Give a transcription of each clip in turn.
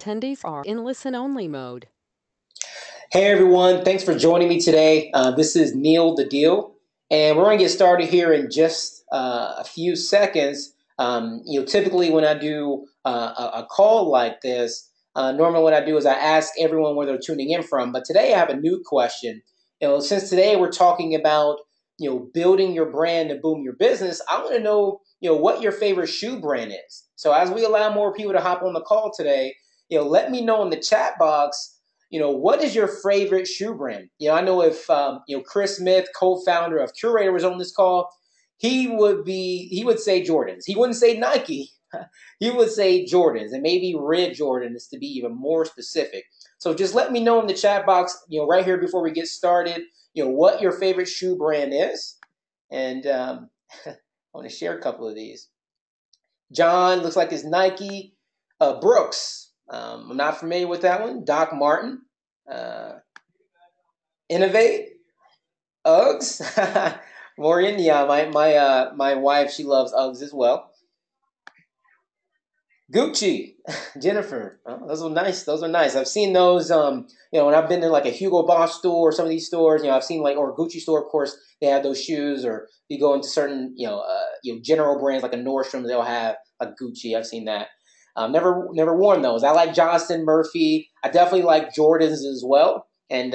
attendees are in listen-only mode. Hey everyone, thanks for joining me today. This is Neal the Deal, and we're going to get started here in just a few seconds. Typically when I do a call like this, normally what I do is I ask everyone where they're tuning in from. But today I have a new question. Since today we're talking about building your brand to boom your business, I want to know what your favorite shoe brand is. So as we allow more people to hop on the call today, let me know in the chat box. What is your favorite shoe brand? I know if Chris Smith, co-founder of Curator, was on this call, he would say Jordans. He wouldn't say Nike. He would say Jordans, and maybe red Jordans to be even more specific. So just let me know in the chat box, right here before we get started, what your favorite shoe brand is, and I want to share a couple of these. John looks like it's Nike. Brooks, I'm not familiar with that one. Doc Martin. Innovate, Uggs, Morgan. Yeah, my wife, she loves Uggs as well. Gucci, Jennifer. Oh, those are nice. Those are nice. I've seen those. When I've been in like a Hugo Boss store or some of these stores, I've seen or a Gucci store. Of course, they have those shoes. Or you go into certain, general brands like a Nordstrom, they'll have a Gucci. I've seen that. Never worn those. I like Johnston Murphy. I definitely like Jordans as well. And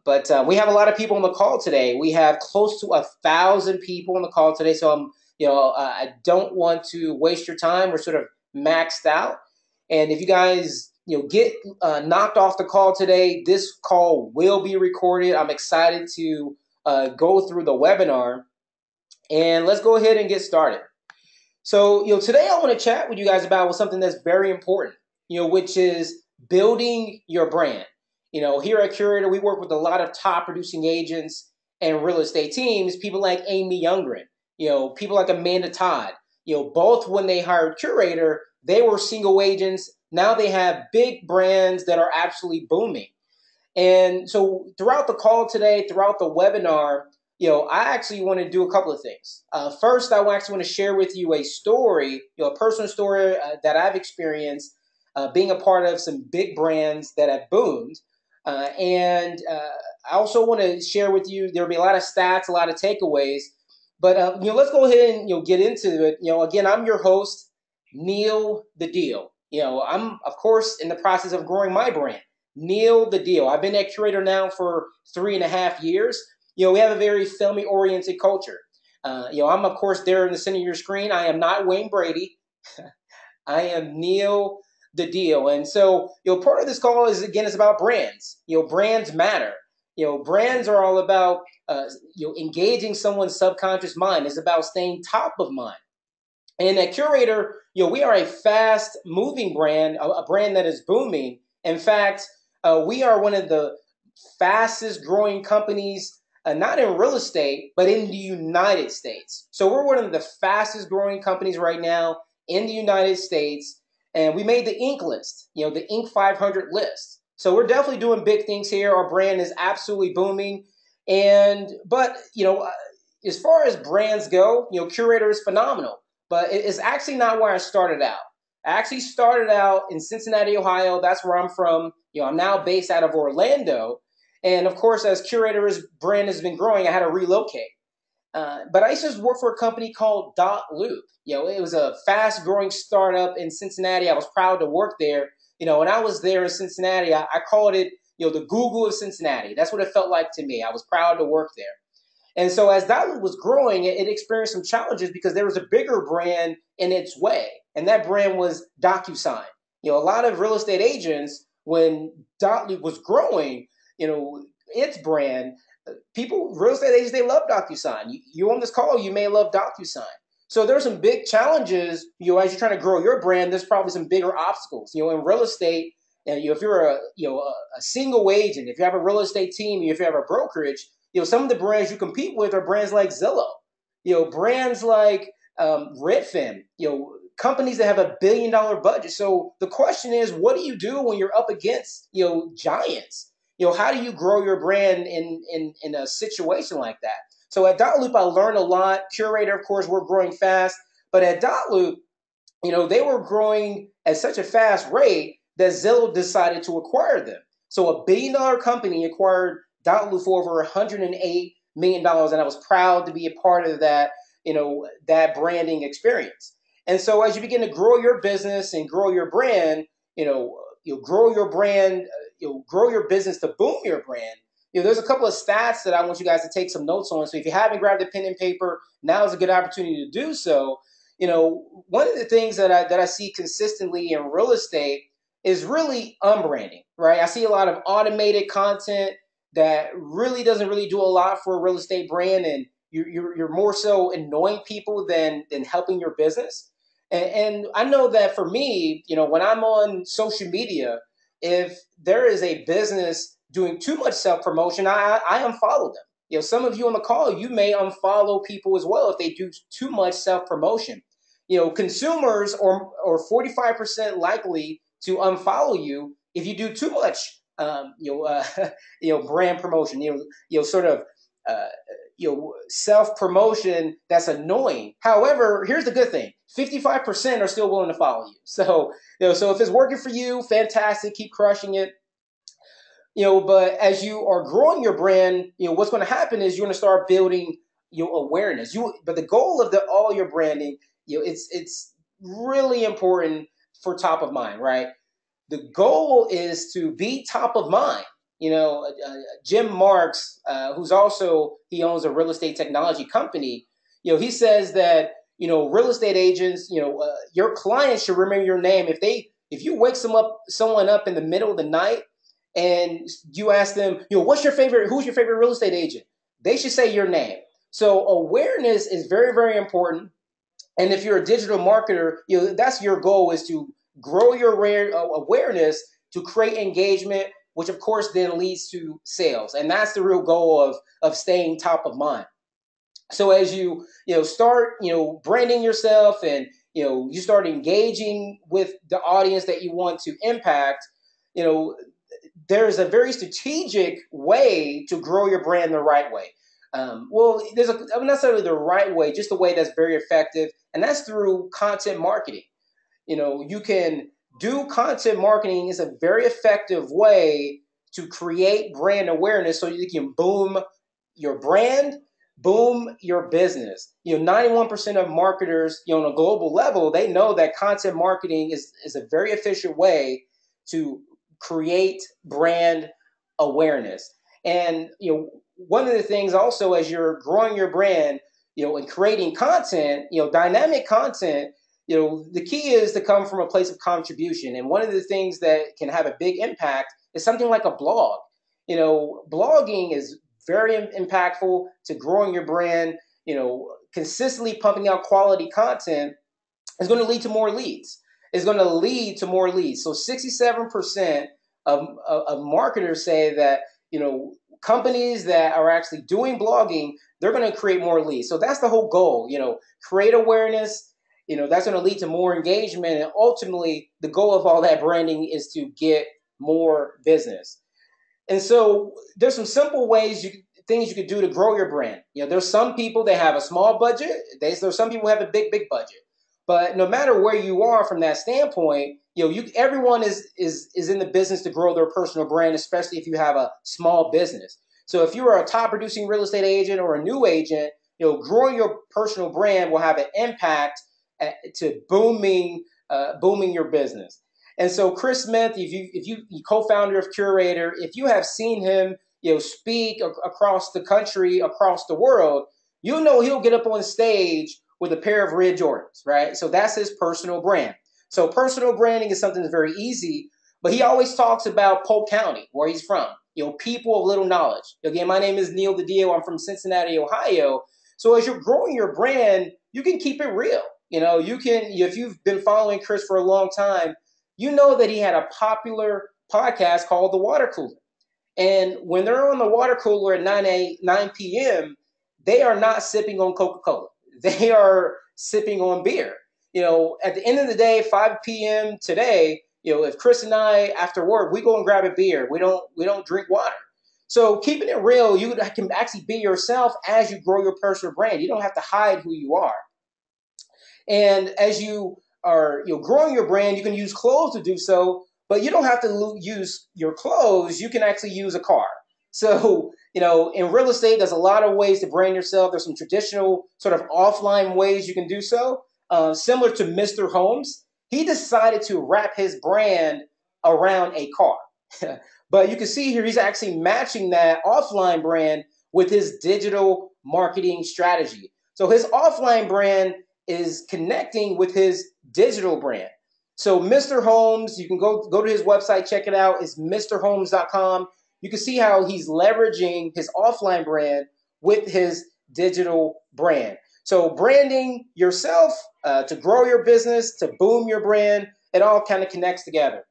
but we have a lot of people on the call today. We have close to 1,000 people on the call today. So I don't want to waste your time. We're sort of maxed out. And if you guys get knocked off the call today, this call will be recorded. I'm excited to go through the webinar. And let's go ahead and get started. So, today I want to chat with you guys about something that's very important, which is building your brand. Here at Curator, we work with a lot of top producing agents and real estate teams, people like Amy Youngren, people like Amanda Todd. Both when they hired Curator, they were single agents. Now they have big brands that are absolutely booming. And so throughout the call today, throughout the webinar, I actually want to do a couple of things. First, I actually want to share with you a story, a personal story that I've experienced being a part of some big brands that have boomed. And I also want to share with you, there'll be a lot of stats, a lot of takeaways. But, let's go ahead and get into it. Again, I'm your host, Neal the Deal. I'm, of course, in the process of growing my brand. Neal the Deal. I've been at Curator now for 3.5 years. We have a very family-oriented culture. I'm, of course, there in the center of your screen. I am not Wayne Brady. I am Neal the Deal. And so, part of this call is, again, it's about brands. Brands matter. Brands are all about, engaging someone's subconscious mind. It's about staying top of mind. And at Curator, we are a fast-moving brand, a brand that is booming. In fact, we are one of the fastest-growing companies, not in real estate, but in the United States. So we're one of the fastest-growing companies right now in the United States. And we made the Inc. list, the Inc. 500 list. So we're definitely doing big things here. Our brand is absolutely booming. But as far as brands go, Curator is phenomenal. But it's actually not where I started out. I actually started out in Cincinnati, Ohio. That's where I'm from. I'm now based out of Orlando. And of course, as Curator's brand has been growing, I had to relocate. But I used to work for a company called Dot Loop. It was a fast-growing startup in Cincinnati. I was proud to work there. When I was there in Cincinnati, I called it, the Google of Cincinnati. That's what it felt like to me. I was proud to work there. And so as Dot Loop was growing, it experienced some challenges because there was a bigger brand in its way. And that brand was DocuSign. A lot of real estate agents, when Dot Loop was growing, its brand, real estate agents, they love DocuSign. You on this call, you may love DocuSign. So there's some big challenges, as you're trying to grow your brand, there's probably some bigger obstacles. In real estate, if you're a single agent, if you have a real estate team, if you have a brokerage, some of the brands you compete with are brands like Zillow, brands like Redfin, companies that have $1 billion budget. So the question is, what do you do when you're up against, giants? How do you grow your brand in a situation like that? So at Dot Loop, I learned a lot. Curator, of course, we're growing fast. But at Dot Loop, they were growing at such a fast rate that Zillow decided to acquire them. So $1 billion company acquired Dotloop for over $108 million, and I was proud to be a part of that, that branding experience. And so as you begin to grow your business and grow your brand, you'll grow your brand, you'll grow your business to boom your brand. There's a couple of stats that I want you guys to take some notes on. So if you haven't grabbed a pen and paper, now is a good opportunity to do so. One of the things that I see consistently in real estate is really unbranding, right? I see a lot of automated content that really doesn't really do a lot for a real estate brand, and you're more so annoying people than helping your business. And I know that for me, when I'm on social media, if there is a business doing too much self promotion, I unfollow them. Some of you on the call, you may unfollow people as well if they do too much self promotion. Consumers are 45% likely to unfollow you if you do too much, brand promotion. Sort of, self promotion that's annoying. However, here's the good thing: 55% are still willing to follow you. So, so if it's working for you, fantastic, keep crushing it. But as you are growing your brand, what's going to happen is you're going to start building your awareness. But the goal of all your branding, it's really important for top of mind, right? The goal is to be top of mind. Jim Marks, he owns a real estate technology company. He says that real estate agents, your clients should remember your name. If you wake someone up in the middle of the night and you ask them, who's your favorite real estate agent? They should say your name. So awareness is very, very important. And if you're a digital marketer, that's your goal, is to grow your awareness to create engagement, which of course then leads to sales. And that's the real goal of staying top of mind. So as you start branding yourself, and you start engaging with the audience that you want to impact, there's a very strategic way to grow your brand the right way. There's not necessarily the right way, just the way that's very effective, and that's through content marketing. You can do content marketing is a very effective way to create brand awareness so you can boom your brand, boom your business. 91% of marketers, on a global level, they know that content marketing is a very efficient way to create brand awareness. And, one of the things also, as you're growing your brand, and creating content, dynamic content, the key is to come from a place of contribution. And one of the things that can have a big impact is something like a blog. Blogging is very impactful to growing your brand. Consistently pumping out quality content is going to lead to more leads. It's going to lead to more leads. So 67% of marketers say that, companies that are actually doing blogging, they're going to create more leads. So that's the whole goal, create awareness. That's going to lead to more engagement. And ultimately, the goal of all that branding is to get more business. And so there's some simple things you could do to grow your brand. There's some people that have a small budget. There's some people who have a big, big budget. But no matter where you are from that standpoint, everyone is in the business to grow their personal brand, especially if you have a small business. So if you're a top producing real estate agent or a new agent, growing your personal brand will have an impact to booming your business. And so Chris Smith, if you co-founder of Curator, if you have seen him speak across the country, across the world, he'll get up on stage with a pair of red Jordans, right? So that's his personal brand. So personal branding is something that's very easy, but he always talks about Polk County, where he's from. People of little knowledge. Again, my name is Neal the Dio. I'm from Cincinnati, Ohio. So as you're growing your brand, you can keep it real. You can, if you've been following Chris for a long time, that he had a popular podcast called The Water Cooler. And when they're on the water cooler at 9 p.m., they are not sipping on Coca-Cola. They are sipping on beer. At the end of the day, 5 p.m. today, if Chris and I, after work, we go and grab a beer. We don't drink water. So keeping it real, you can actually be yourself as you grow your personal brand. You don't have to hide who you are. And as you are growing your brand, you can use clothes to do so, but you don't have to use your clothes. You can actually use a car. So, in real estate, there's a lot of ways to brand yourself. There's some traditional sort of offline ways you can do so. Similar to Mr. Holmes, he decided to wrap his brand around a car. But you can see here, he's actually matching that offline brand with his digital marketing strategy. So his offline brand is connecting with his digital brand. So Mr. Holmes, you can go to his website, check it out. It's mrholmes.com. You can see how he's leveraging his offline brand with his digital brand. So branding yourself to grow your business, to boom your brand, it all kind of connects together.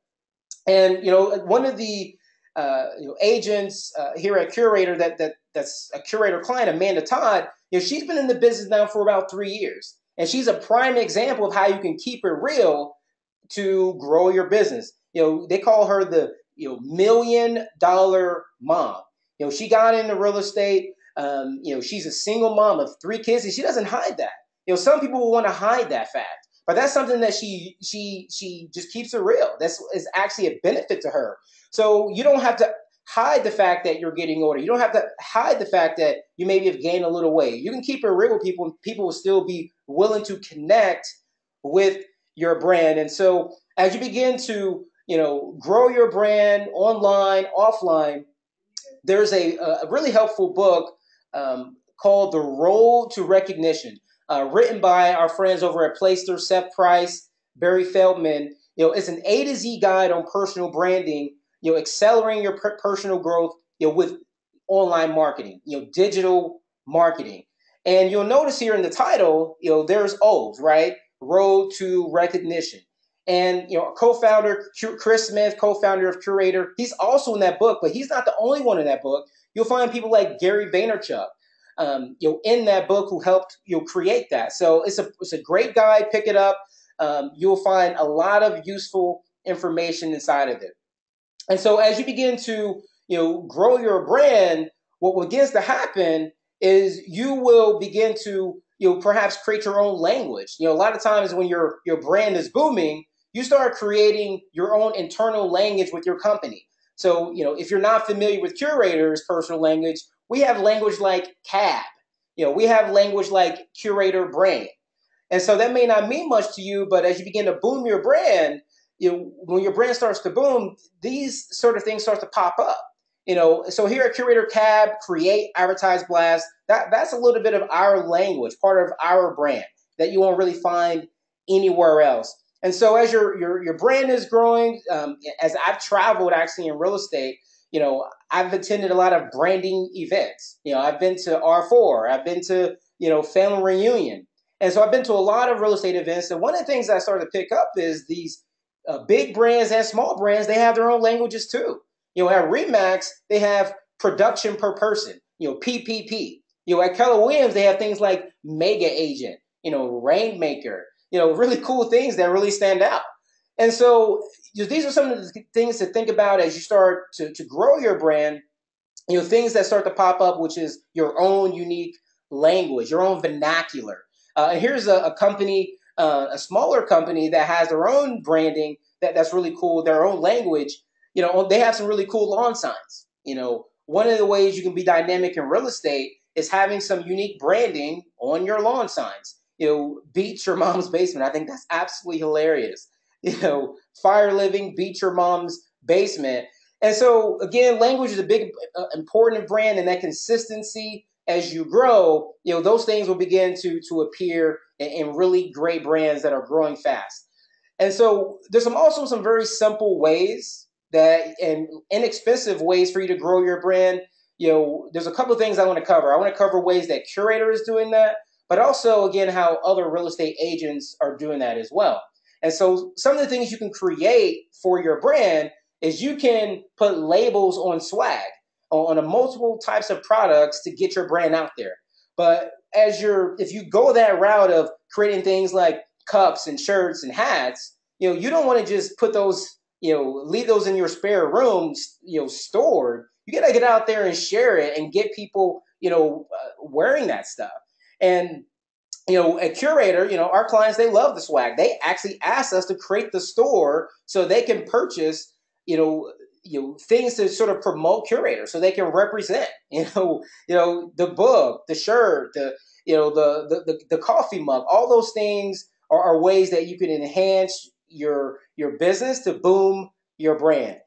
And one of the agents here at Curator that's a Curator client, Amanda Todd, she's been in the business now for about 3 years, and she's a prime example of how you can keep it real to grow your business. They call her the $1,000,000 mom. She got into real estate. She's a single mom of 3 kids, and she doesn't hide that. Some people will want to hide that fact, but that's something that she just keeps it real. That's is actually a benefit to her. So you don't have to hide the fact that you're getting older. You don't have to hide the fact that you maybe have gained a little weight. You can keep it real with people, and people will still be willing to connect with your brand. And so as you begin to grow your brand online, offline, there's a really helpful book called The Road to Recognition, written by our friends over at Playster, Seth Price, Barry Feldman. It's an A to Z guide on personal branding, accelerating your personal growth, with online marketing, digital marketing. And you'll notice here in the title, there's O's, right? Road to Recognition. And co-founder Chris Smith, co-founder of Curator, he's also in that book, but he's not the only one in that book. You'll find people like Gary Vaynerchuk, in that book who helped create that. So it's a great guide. Pick it up. You'll find a lot of useful information inside of it. And so as you begin to grow your brand, what begins to happen is you will begin to perhaps create your own language. A lot of times when your brand is booming, you start creating your own internal language with your company. So, if you're not familiar with Curator's personal language, we have language like CAB. We have language like Curator Brain. And so that may not mean much to you, but as you begin to boom your brand, when your brand starts to boom, these sort of things start to pop up. So here at Curator CAB, create, advertise, blast, that's a little bit of our language, part of our brand that you won't really find anywhere else. And so as your brand is growing, as I've traveled actually in real estate, I've attended a lot of branding events. I've been to R4, I've been to, family reunion. And so I've been to a lot of real estate events. And one of the things I started to pick up is these big brands and small brands, they have their own languages too. At Remax, they have production per person, PPP. At Keller Williams, they have things like mega agent, rainmaker, really cool things that really stand out. And so these are some of the things to think about as you start to grow your brand, things that start to pop up, which is your own unique language, your own vernacular. And here's a company, a smaller company that has their own branding that's really cool, their own language. They have some really cool lawn signs. One of the ways you can be dynamic in real estate is having some unique branding on your lawn signs. Beat your mom's basement. I think that's absolutely hilarious. Fire living, beat your mom's basement. And so again, language is a big, important brand, and that consistency as you grow, those things will begin to appear in really great brands that are growing fast. And so there's also some very simple ways and inexpensive ways for you to grow your brand. There's a couple of things I want to cover. I want to cover ways that Curator is doing that, but also, again, how other real estate agents are doing that as well. And so some of the things you can create for your brand is you can put labels on swag, on a multiple types of products to get your brand out there. But if you go that route of creating things like cups and shirts and hats, you don't want to just put those, leave those in your spare rooms, stored. You got to get out there and share it and get people, wearing that stuff. And at Curator, our clients, they love the swag. They actually asked us to create the store so they can purchase, things to sort of promote Curator, so they can represent, the book, the shirt, the coffee mug. All those things are ways that you can enhance your business to boom your brand.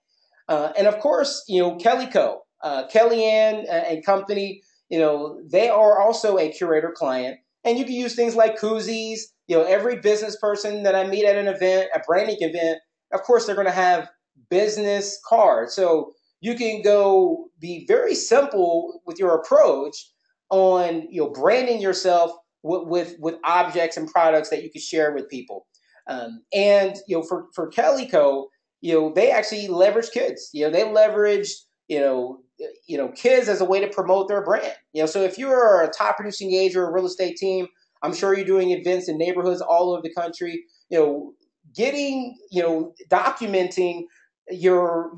And of course, Kellyanne and company, they are also a Curator client. And you can use things like koozies. Every business person that I meet at an event, a branding event, of course, they're going to have business cards. So you can go be very simple with your approach on, branding yourself with objects and products that you can share with people. And for Calico, they actually leverage kids. They leverage kids as a way to promote their brand. So if you're a top producing agent or a real estate team, I'm sure you're doing events in neighborhoods all over the country. Getting documenting your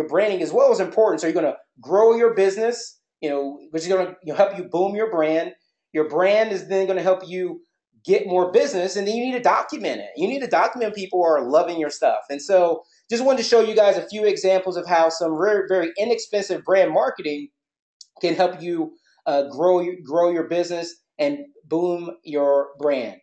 branding as well is important. So you're going to grow your business, which is going to help you boom your brand. Your brand is then going to help you get more business, and then you need to document it. You need to document people who are loving your stuff. And so just wanted to show you guys a few examples of how some very, very inexpensive brand marketing can help you grow your business and boom your brand.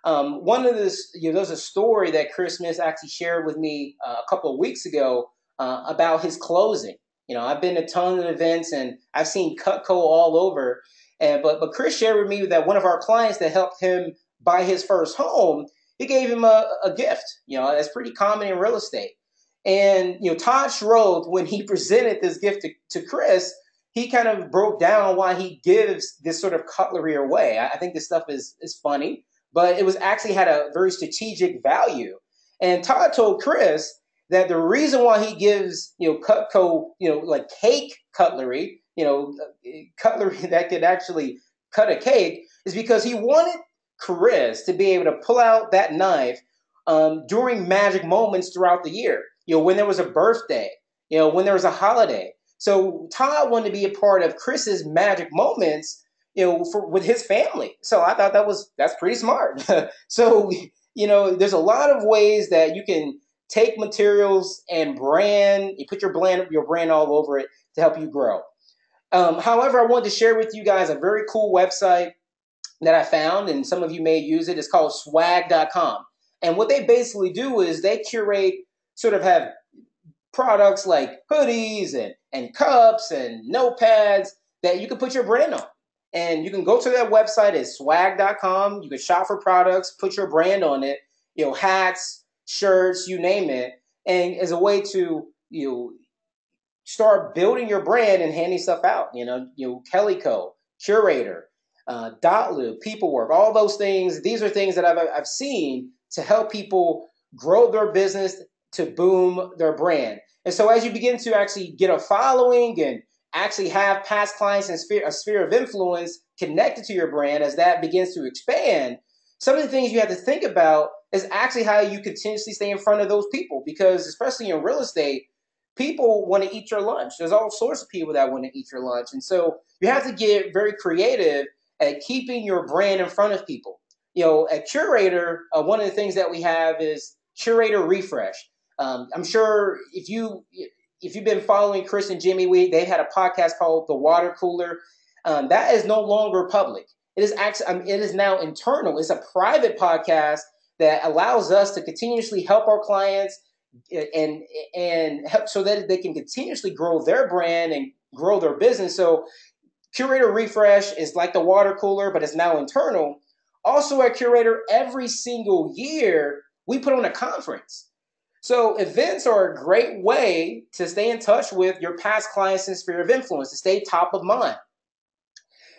One of this, there's a story that Chris Smith actually shared with me a couple of weeks ago about his closing. I've been to a ton of events and I've seen Cutco all over. But Chris shared with me that one of our clients that helped him buy his first home, he gave him a gift. That's pretty common in real estate. And Todd Schroth, when he presented this gift to Chris, he kind of broke down why he gives this sort of cutlery away. I think this stuff is funny, but it was actually had a very strategic value. And Todd told Chris that the reason why he gives Cutco like cake cutlery, cutlery that could actually cut a cake, is because he wanted Chris to be able to pull out that knife during magic moments throughout the year. When there was a birthday, when there was a holiday. So Todd wanted to be a part of Chris's magic moments, with his family. So I thought that's pretty smart. So there's a lot of ways that you can take materials and brand. You put your brand all over it to help you grow. However, I wanted to share with you guys a very cool website that I found, and some of you may use it. It's called swag.com. And what they basically do is they curate, sort of have products like hoodies and cups and notepads that you can put your brand on. And you can go to that website at swag.com. You can shop for products, put your brand on it, hats, shirts, you name it. And as a way to, start building your brand and handing stuff out, Calico, Curator, Dotlu, Peoplework, all those things. These are things that I've seen to help people grow their business to boom their brand. And so as you begin to actually get a following and actually have past clients and a sphere of influence connected to your brand, as that begins to expand, some of the things you have to think about is actually how you continuously stay in front of those people. Because especially in real estate, people want to eat your lunch. There's all sorts of people that want to eat your lunch. And so you have to get very creative at keeping your brand in front of people. At Curator, one of the things that we have is Curator Refresh. I'm sure if you've been following Chris and Jimmy, they had a podcast called The Water Cooler. That is no longer public. It is actually, it is now internal. It's a private podcast that allows us to continuously help our clients and help so that they can continuously grow their brand and grow their business. So Curator Refresh is like the water cooler, but it's now internal. Also at Curator, every single year, we put on a conference. So events are a great way to stay in touch with your past clients and sphere of influence, to stay top of mind.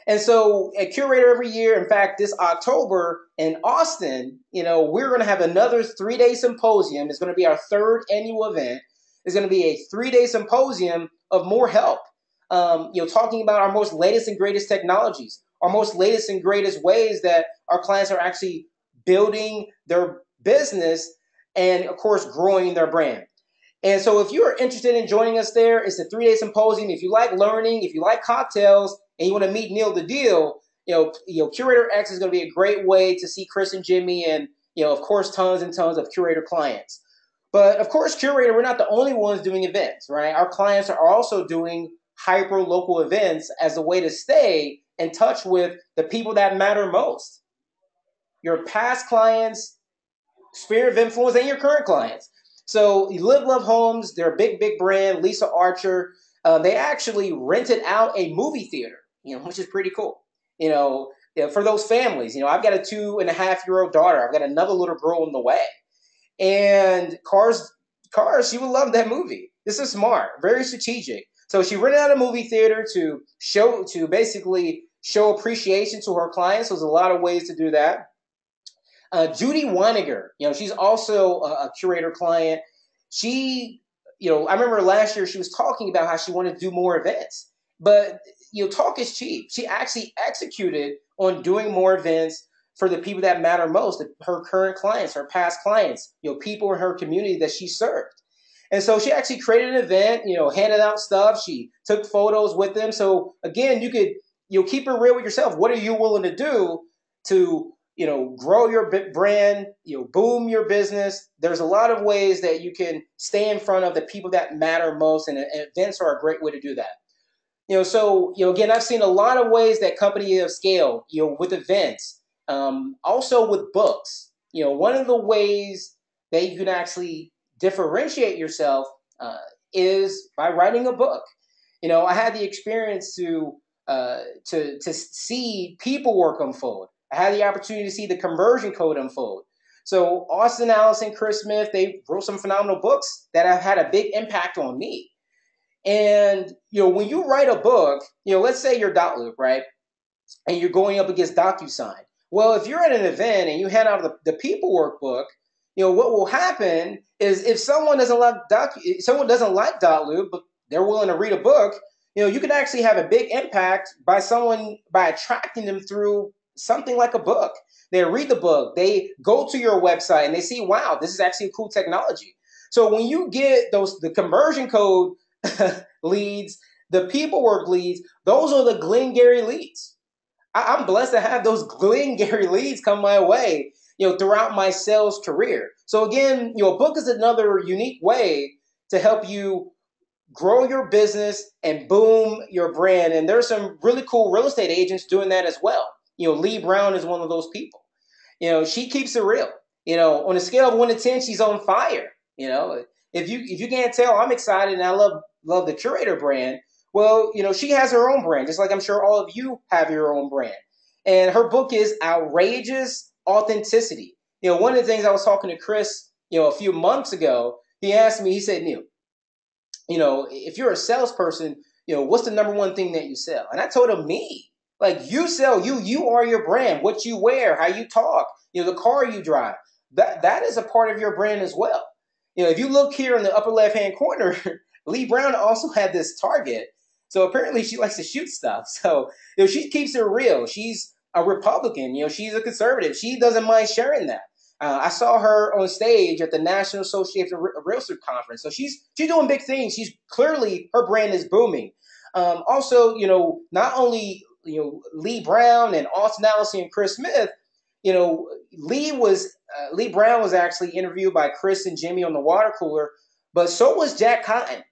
And so at Curator every year, in fact, this October in Austin, we're going to have another 3-day symposium. It's going to be our third annual event. It's going to be a 3-day symposium of more help, talking about our most latest and greatest technologies, our most latest and greatest ways that our clients are actually building their business and, of course, growing their brand. And so if you're interested in joining us there, it's a 3-day symposium. If you like learning, if you like cocktails, and you want to meet Neal the Deal, Curator X is going to be a great way to see Chris and Jimmy, and of course, tons and tons of Curator clients. But of course, Curator, we're not the only ones doing events, right? Our clients are also doing hyper local events as a way to stay in touch with the people that matter most. Your past clients, sphere of influence, and your current clients. So Live Love Homes, they're a big, big brand. Lisa Archer, they actually rented out a movie theater, which is pretty cool. For those families, I've got a 2.5-year-old daughter. I've got another little girl in the way. And Cars, she would love that movie. This is smart, very strategic. So she rented out a movie theater to basically show appreciation to her clients. So there's a lot of ways to do that. Judy Weiniger, she's also a Curator client. She, I remember last year she was talking about how she wanted to do more events, but talk is cheap. She actually executed on doing more events for the people that matter most, her current clients, her past clients, people in her community that she served. And so she actually created an event, handed out stuff. She took photos with them. So again, you could, keep it real with yourself. What are you willing to do to, grow your brand, boom your business? There's a lot of ways that you can stay in front of the people that matter most, and events are a great way to do that. Again, I've seen a lot of ways that companies have scaled, with events, also with books. One of the ways that you can actually differentiate yourself is by writing a book. I had the experience to see people work unfold. I had the opportunity to see the conversion code unfold. So Austin Allison, Chris Smith, they wrote some phenomenal books that have had a big impact on me. And, when you write a book, let's say you're Dotloop, right? And you're going up against DocuSign. Well, if you're at an event and you hand out the people workbook, what will happen is if someone doesn't like Dotloop, but they're willing to read a book, you can actually have a big impact by attracting them through something like a book. They read the book, they go to your website, and they see, wow, this is actually a cool technology. So when you get the conversion code leads, the people work leads, those are the Glengarry leads. I'm blessed to have those Glengarry leads come my way, throughout my sales career. So again, a book is another unique way to help you grow your business and boom your brand. And there's some really cool real estate agents doing that as well. Lee Brown is one of those people. She keeps it real. On a scale of 1 to 10, she's on fire. If you can't tell, I'm excited and I love the Curator brand. Well, she has her own brand, just like I'm sure all of you have your own brand. And her book is Outrageous Authenticity. One of the things I was talking to Chris, a few months ago, he asked me, he said, Neal, if you're a salesperson, what's the number one thing that you sell? And I told him, me. Like, you sell, you are your brand, what you wear, how you talk, the car you drive. That is a part of your brand as well. If you look here in the upper left-hand corner, Lee Brown also had this target. So apparently she likes to shoot stuff. So, she keeps it real. She's a Republican. She's a conservative. She doesn't mind sharing that. I saw her on stage at the National Association of Realtors Conference. So she's doing big things. She's clearly, her brand is booming. Also, not only, Lee Brown and Austin Allison and Chris Smith, Lee Brown was actually interviewed by Chris and Jimmy on the water cooler, but so was Jack Cotton.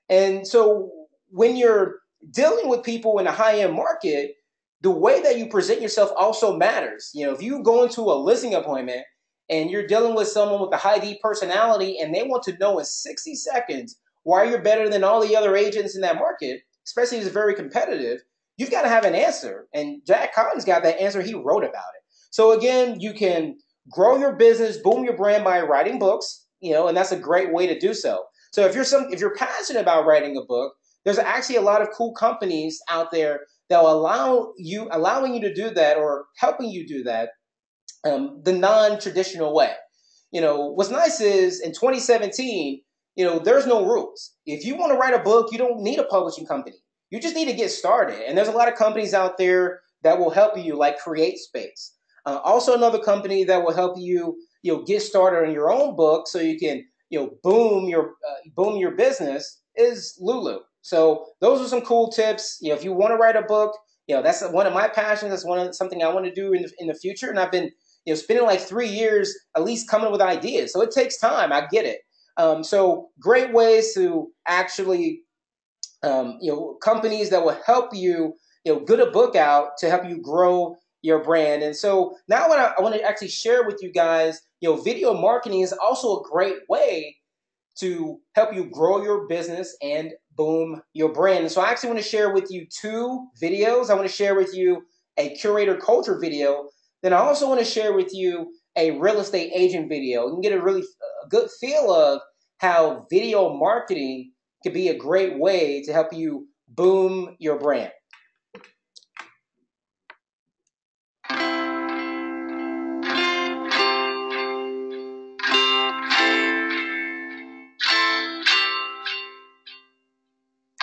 And so when you're dealing with people in a high-end market, the way that you present yourself also matters. If you go into a listing appointment and you're dealing with someone with a high D personality and they want to know in 60 seconds why you're better than all the other agents in that market, especially if it's very competitive, you've got to have an answer. And Jack Cotton's got that answer. He wrote about it. So again, you can grow your business, boom your brand by writing books, and that's a great way to do so. So if you're passionate about writing a book, there's actually a lot of cool companies out there that will allowing you to do that or helping you do that the non-traditional way. What's nice is in 2017, there's no rules. If you want to write a book, you don't need a publishing company. You just need to get started. And there's a lot of companies out there that will help you, like Create Space. Also, another company that will help you, get started on your own book so you can, boom your business is Lulu. So those are some cool tips. If you want to write a book, That's one of my passions. That's something I want to do in the future. And I've been, spending like 3 years at least coming up with ideas. So it takes time. I get it. So great ways to actually, companies that will help you, get a book out to help you grow your brand. And so now what I want to actually share with you guys, video marketing is also a great way to help you grow your business and boom your brand. And so I actually want to share with you two videos. I want to share with you a curator culture video. Then I also want to share with you a real estate agent video. You can get a really good feel of how video marketing could be a great way to help you boom your brand.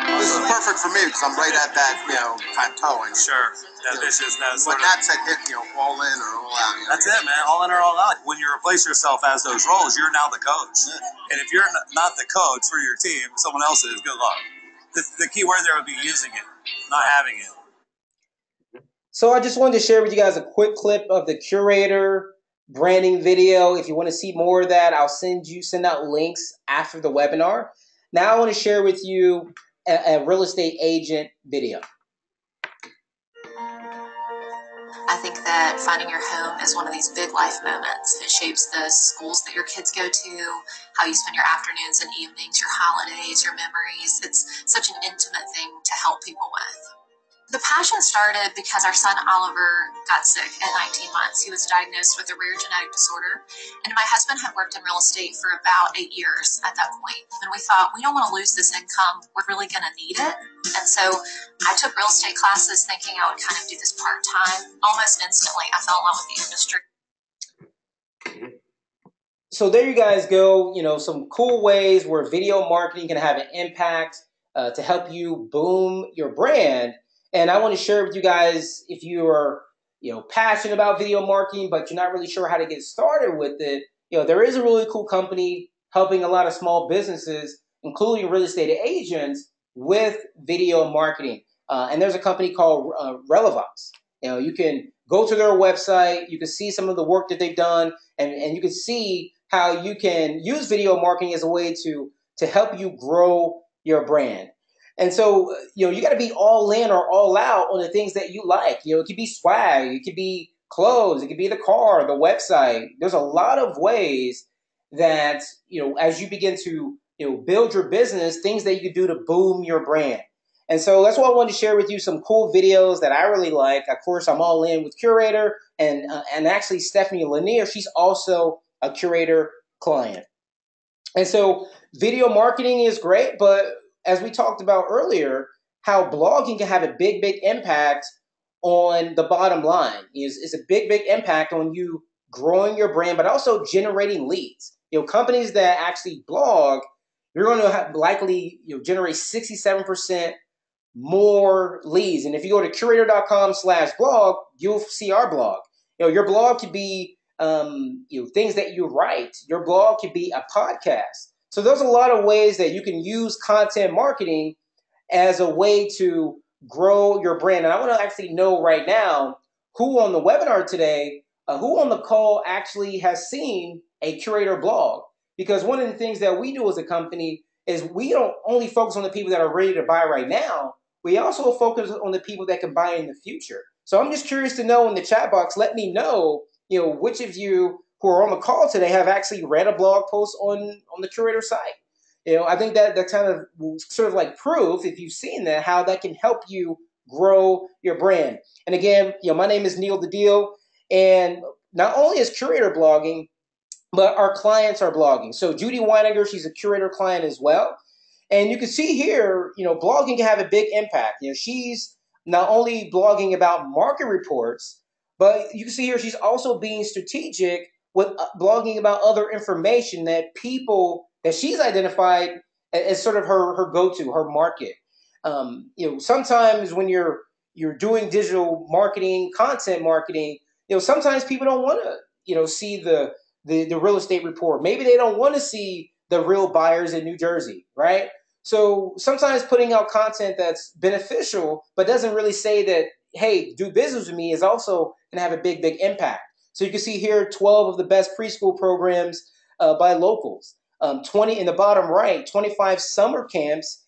This is perfect for me because I'm right at that, plateauing. Sure. That viciousness. But that's a hit, all in or all out. That's it, man. All in or all out. When you replace yourself as those roles, you're now the coach. Yeah. And if you're not the coach for your team, someone else is. Good luck. The key word there would be using it, not having it. So I just wanted to share with you guys a quick clip of the Curator branding video. If you want to see more of that, I'll send out links after the webinar. Now I want to share with you a real estate agent video. I think that finding your home is one of these big life moments. It shapes the schools that your kids go to, how you spend your afternoons and evenings, your holidays, your memories. It's such an intimate thing to help people with. The passion started because our son Oliver got sick at 19 months. He was diagnosed with a rare genetic disorder, and my husband had worked in real estate for about 8 years at that point. And we thought, we don't want to lose this income. We're really going to need it. And so I took real estate classes thinking I would kind of do this part-time. Almost instantly, I fell in love with the industry. So there you guys go, some cool ways where video marketing can have an impact to help you boom your brand. And I want to share with you guys, if you are, passionate about video marketing, but you're not really sure how to get started with it, there is a really cool company helping a lot of small businesses, including real estate agents, with video marketing. And there's a company called Relevance. You can go to their website, you can see some of the work that they've done, and you can see how you can use video marketing as a way to help you grow your brand. And so, you got to be all in or all out on the things that you like. It could be swag, it could be clothes, it could be the car, the website. There's a lot of ways that, as you begin to, build your business, things that you could do to boom your brand. And so that's why I wanted to share with you some cool videos that I really like. Of course, I'm all in with Curator, and actually Stephanie Lanier, she's also a Curator client. And so video marketing is great, but as we talked about earlier, how blogging can have a big, big impact on the bottom line is a big, big impact on you growing your brand, but also generating leads. Companies that actually blog, you're going to likely generate 67% more leads. And if you go to curator.com/blog, you'll see our blog. Your blog could be things that you write. Your blog could be a podcast. So there's a lot of ways that you can use content marketing as a way to grow your brand. And I want to actually know right now who on the webinar today, who on the call actually has seen a Curator blog. Because one of the things that we do as a company is we don't only focus on the people that are ready to buy right now, we also focus on the people that can buy in the future. So I'm just curious to know in the chat box, let me know, which of you who are on the call today have actually read a blog post on the Curator site. I think that kind of sort of like proof, if you've seen that, how that can help you grow your brand. And again, my name is Neal the Deal, and not only is Curator blogging, but our clients are blogging. So Judy Weininger, she's a Curator client as well. And you can see here, blogging can have a big impact. She's not only blogging about market reports, but you can see here she's also being strategic with blogging about other information that people that she's identified as sort of her go-to, her market. Sometimes when you're doing digital marketing, content marketing, sometimes people don't want to, see the real estate report. Maybe they don't want to see the real buyers in New Jersey, right? So sometimes putting out content that's beneficial, but doesn't really say that, hey, do business with me is also going to have a big, big impact. So you can see here 12 of the best preschool programs by locals. 20 in the bottom right, 25 summer camps,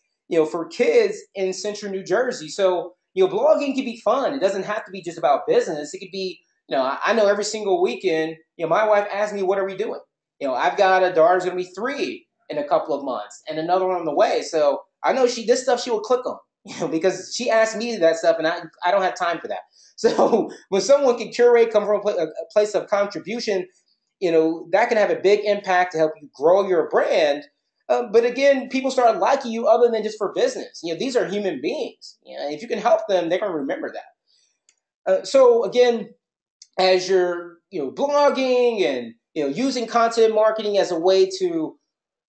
for kids in central New Jersey. So, blogging can be fun. It doesn't have to be just about business. It could be, I know every single weekend, my wife asks me, what are we doing? I've got a daughter's going to be 3 in a couple of months and another one on the way. So I know this stuff she will click on, because she asked me that stuff and I don't have time for that. So when someone can curate, come from a place of contribution, that can have a big impact to help you grow your brand. But again, people start liking you other than just for business. These are human beings. If you can help them, they're going to remember that. So again, as you're blogging and using content marketing as a way to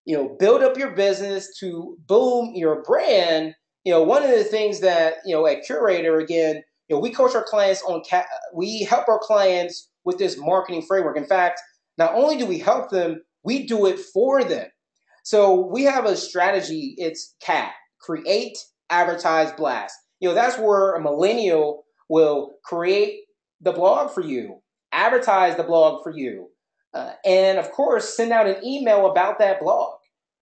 build up your business, to boom your brand, one of the things that at Curator, again, we coach our clients we help our clients with this marketing framework. In fact, not only do we help them, we do it for them. So we have a strategy. It's CAT: create, advertise, blast. That's where a millennial will create the blog for you, advertise the blog for you, and of course, send out an email about that blog.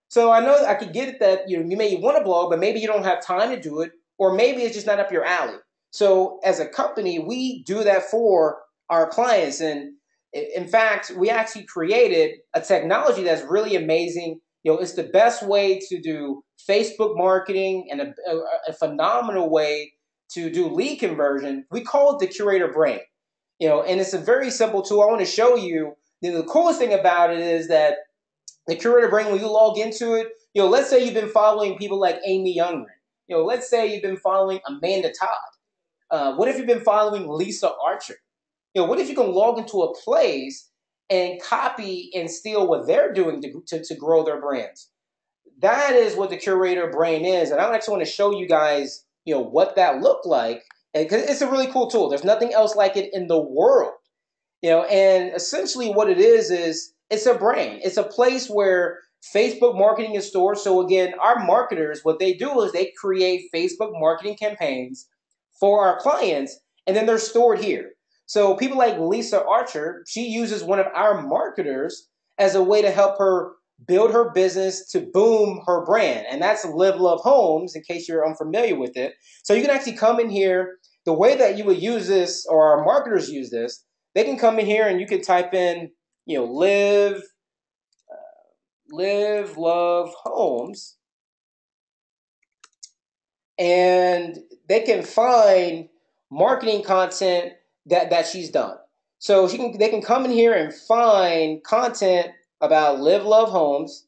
So I know I could get it that you may want a blog, but maybe you don't have time to do it, or maybe it's just not up your alley. So as a company, we do that for our clients. And in fact, we actually created a technology that's really amazing. It's the best way to do Facebook marketing and a phenomenal way to do lead conversion. We call it the Curator Brain. And it's a very simple tool. I want to show you. The coolest thing about it is that the Curator Brain, when you log into it, let's say you've been following people like Amy Youngren. Let's say you've been following Amanda Todd. What if you've been following Lisa Archer? What if you can log into a place and copy and steal what they're doing to grow their brands? That is what the Curator Brain is. And I actually want to show you guys, what that looked like. Because it's a really cool tool. There's nothing else like it in the world. And essentially what it is it's a brain. It's a place where Facebook marketing is stored. So again, our marketers, what they do is they create Facebook marketing campaigns for our clients, and then they're stored here. So people like Lisa Archer, she uses one of our marketers as a way to help her build her business to boom her brand. And that's Live Love Homes, in case you're unfamiliar with it. So you can actually come in here. The way that you would use this, or our marketers use this, they can come in here and you can type in, live love homes, and they can find marketing content that she's done. So they can come in here and find content about live love homes,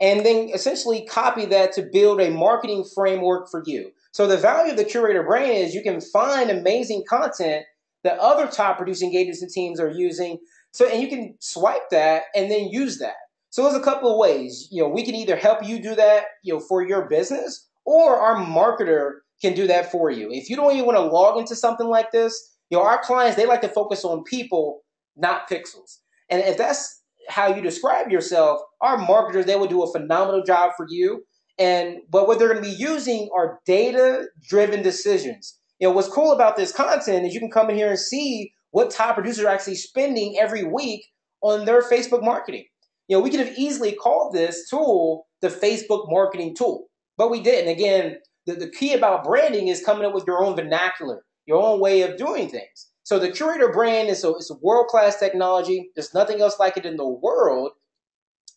and then essentially copy that to build a marketing framework for you. So the value of the Curator Brain is you can find amazing content that other top producing agents and teams are using. So, and you can swipe that and then use that. So there's a couple of ways. We can either help you do that, for your business, or our marketer can do that for you. If you don't even want to log into something like this, our clients, they like to focus on people, not pixels. And if that's how you describe yourself, our marketers, they will do a phenomenal job for you. But what they're going to be using are data-driven decisions. What's cool about this content is you can come in here and see what top producers are actually spending every week on their Facebook marketing. We could have easily called this tool the Facebook marketing tool, but we didn't. Again, the key about branding is coming up with your own vernacular, your own way of doing things. So the Curator Brain is a world-class technology. There's nothing else like it in the world.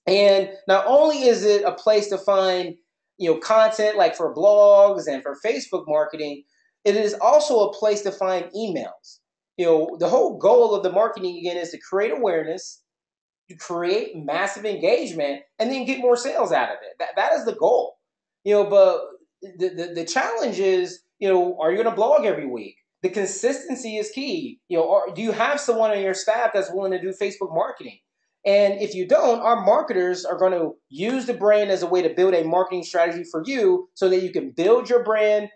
And not only is it a place to find, content like for blogs and for Facebook marketing, it is also a place to find emails. The whole goal of the marketing, again, is to create awareness, to create massive engagement, and then get more sales out of it. That is the goal. But the challenge is, are you going to blog every week? The consistency is key. Do you have someone on your staff that's willing to do Facebook marketing? And if you don't, our marketers are going to use the brain as a way to build a marketing strategy for you so that you can build your brand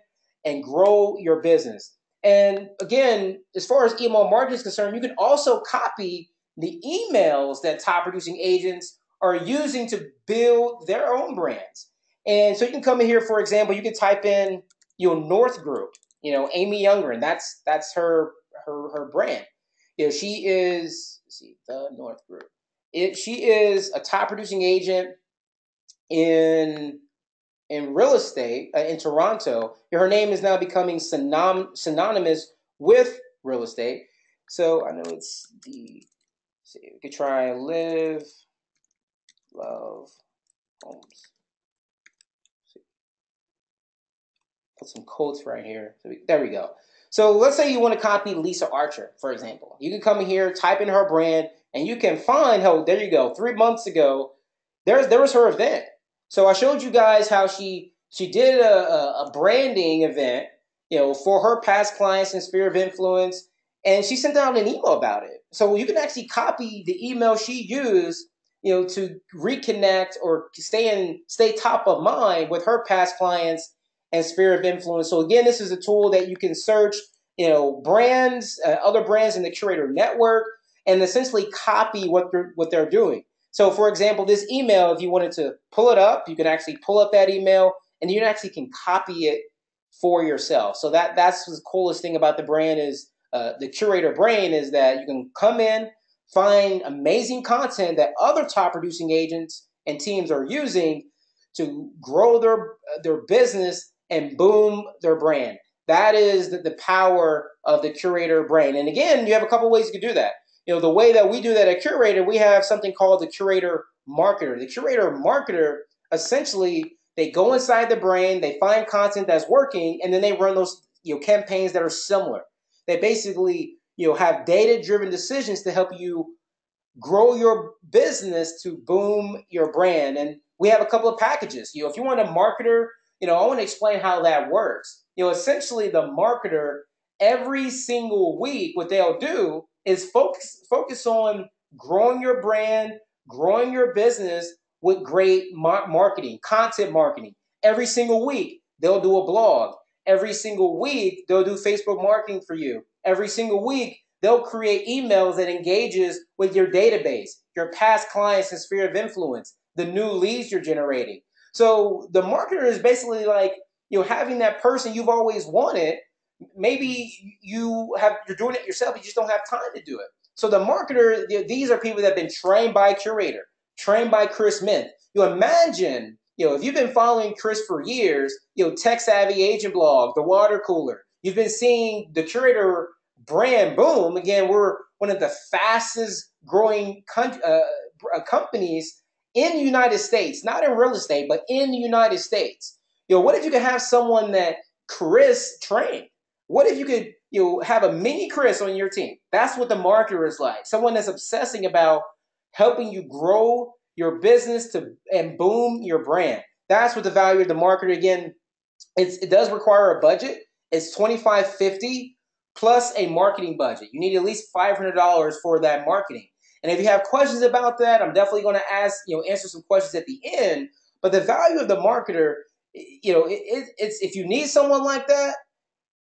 and grow your business. And again, as far as email marketing is concerned, you can also copy the emails that top producing agents are using to build their own brands. And so you can come in here, for example, you can type in your North Group. Amy Youngren. That's her brand. She is, let's see, the North Group. She is a top producing agent in real estate in Toronto. Her name is now becoming synonymous with real estate. So I know it's the. See, we could try live, love, homes. Put some quotes right here. There we go. So let's say you want to copy Lisa Archer, for example. You can come in here, type in her brand, and you can find, there you go, 3 months ago, there was her event. So I showed you guys how she did a branding event, for her past clients and sphere of influence, and she sent out an email about it. So you can actually copy the email she used, to reconnect or stay top of mind with her past clients and sphere of influence. So again, this is a tool that you can search, brands, other brands in the Curator network, and essentially copy what they're doing. So for example, this email, if you wanted to pull it up, you can actually pull up that email, and you actually can copy it for yourself. So that's the coolest thing about the brand is the Curator Brain is that you can come in, find amazing content that other top producing agents and teams are using to grow their business and boom their brand. That is the power of the Curator Brain. And again, you have a couple ways you can do that. The way that we do that at Curator, we have something called the Curator Marketer. The Curator Marketer, essentially, they go inside the brain, they find content that's working, and then they run those campaigns that are similar. They basically have data-driven decisions to help you grow your business to boom your brand. And we have a couple of packages. If you want a marketer, I want to explain how that works. Essentially the marketer, every single week, what they'll do is focus on growing your brand, growing your business with great marketing, content marketing. Every single week, they'll do a blog. Every single week, they'll do Facebook marketing for you. Every single week, they'll create emails that engages with your database, your past clients and sphere of influence, the new leads you're generating. So the marketer is basically like, having that person you've always wanted. Maybe you're doing it yourself, you just don't have time to do it. So the marketer, these are people that have been trained by Curator, trained by Chris Mint. Imagine, if you've been following Chris for years, Tech Savvy Agent Blog, The Water Cooler, you've been seeing the Curator brand boom. Again, we're one of the fastest growing companies in the United States, not in real estate, but in the United States. What if you could have someone that Chris trained? What if you could have a mini Chris on your team? That's what the marketer is like. Someone that's obsessing about helping you grow your business and boom your brand. That's what the value of the marketer. Again, it does require a budget. It's $25.50 plus a marketing budget. You need at least $500 for that marketing. And if you have questions about that, I'm definitely going to answer some questions at the end. But the value of the marketer, it's if you need someone like that,